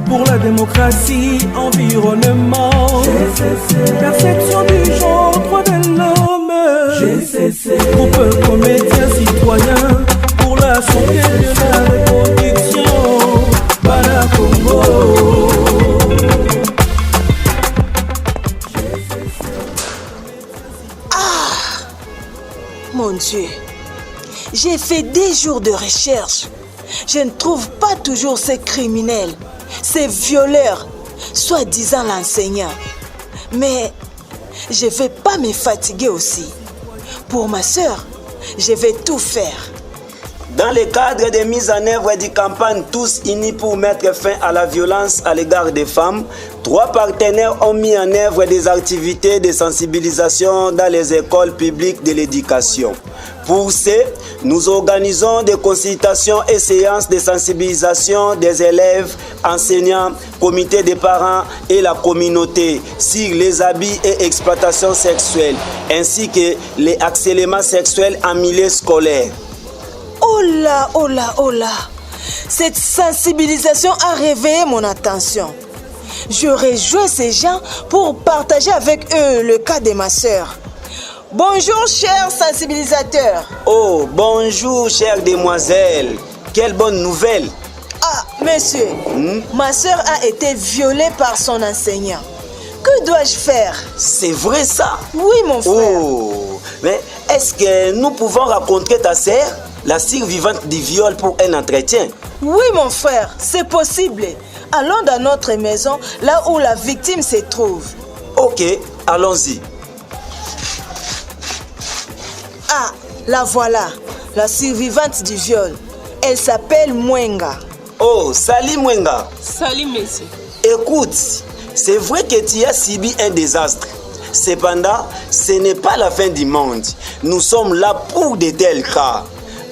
pour la démocratie, environnement, perfection du genre, droit de l'homme, groupe comédien citoyen pour la santé de la reproduction, Bala Congo. Mon Dieu, j'ai fait des jours de recherche. Je ne trouve pas toujours ces criminels, ces violeurs, soi-disant l'enseignant. Mais je ne vais pas me fatiguer aussi. Pour ma sœur, je vais tout faire. Dans le cadre de mise en œuvre du campagne Tous unis pour mettre fin à la violence à l'égard des femmes, 3 partenaires ont mis en œuvre des activités de sensibilisation dans les écoles publiques de l'éducation. Pour ce, nous organisons des consultations et séances de sensibilisation des élèves, enseignants, comités de parents et la communauté sur les abus et exploitations sexuelles, ainsi que les harcèlements sexuels en milieu scolaire. Oh là, oh là, oh là! Cette sensibilisation a réveillé mon attention. Je rejoins ces gens pour partager avec eux le cas de ma sœur. Bonjour, chers sensibilisateurs. Oh, bonjour, chère demoiselle. Quelle bonne nouvelle. Ah, monsieur, ma sœur a été violée par son enseignant. Que dois-je faire? C'est vrai ça? Oui, mon frère. Oh, mais est-ce que nous pouvons rencontrer ta sœur, la survivante du viol, pour un entretien? Oui, mon frère, c'est possible. Allons dans notre maison, là où la victime se trouve. Ok, allons-y. Ah, la voilà, la survivante du viol. Elle s'appelle Mwenga. Oh, salut Mwenga. Salut, monsieur. Écoute, c'est vrai que tu as subi un désastre. Cependant, ce n'est pas la fin du monde. Nous sommes là pour de tels cas.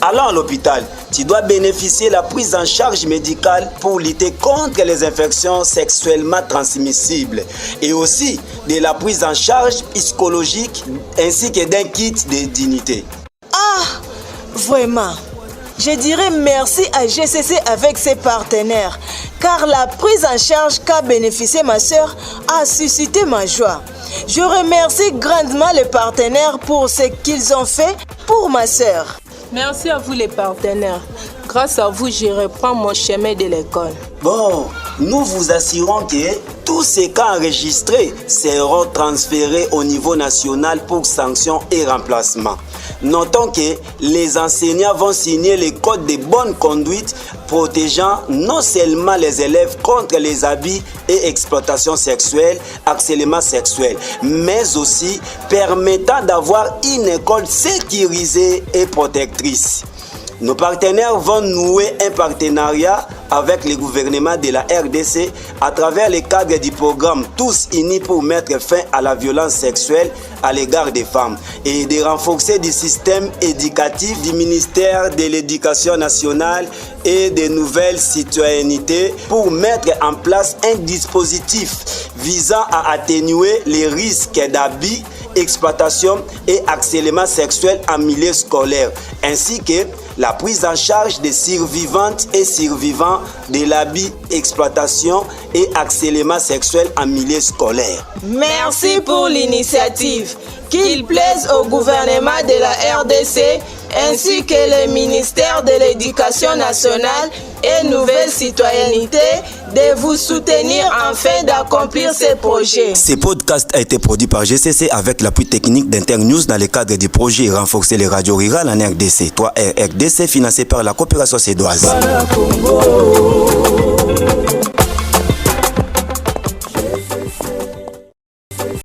Allons à l'hôpital. Tu dois bénéficier de la prise en charge médicale pour lutter contre les infections sexuellement transmissibles et aussi de la prise en charge psychologique ainsi que d'un kit de dignité. Ah, vraiment. Je dirais merci à GCC avec ses partenaires, car la prise en charge qu'a bénéficié ma sœur a suscité ma joie. Je remercie grandement les partenaires pour ce qu'ils ont fait pour ma sœur. Merci à vous les partenaires. Grâce à vous, je reprends mon chemin de l'école. Bon, nous vous assurons que tous ces cas enregistrés seront transférés au niveau national pour sanctions et remplacement. Notons que les enseignants vont signer les codes de bonne conduite protégeant non seulement les élèves contre les abus et exploitations sexuelles, harcèlement sexuel, mais aussi permettant d'avoir une école sécurisée et protectrice. Nos partenaires vont nouer un partenariat avec le gouvernement de la RDC à travers le cadre du programme Tous unis pour mettre fin à la violence sexuelle à l'égard des femmes et de renforcer le système éducatif du ministère de l'Éducation nationale et des nouvelles citoyennetés pour mettre en place un dispositif visant à atténuer les risques d'abus, exploitation et harcèlement sexuel en milieu scolaire, ainsi que la prise en charge des survivantes et survivants de l'abus, exploitation et harcèlement sexuel en milieu scolaire. Merci pour l'initiative. Qu'il plaise au gouvernement de la RDC ainsi que le ministère de l'Éducation nationale et Nouvelle Citoyenneté de vous soutenir afin d'accomplir ces projets. Ce podcast a été produit par GCC avec l'appui technique d'Internews dans le cadre du projet Renforcer les radios rurales en RDC. 3RDC financé par la coopération suédoise.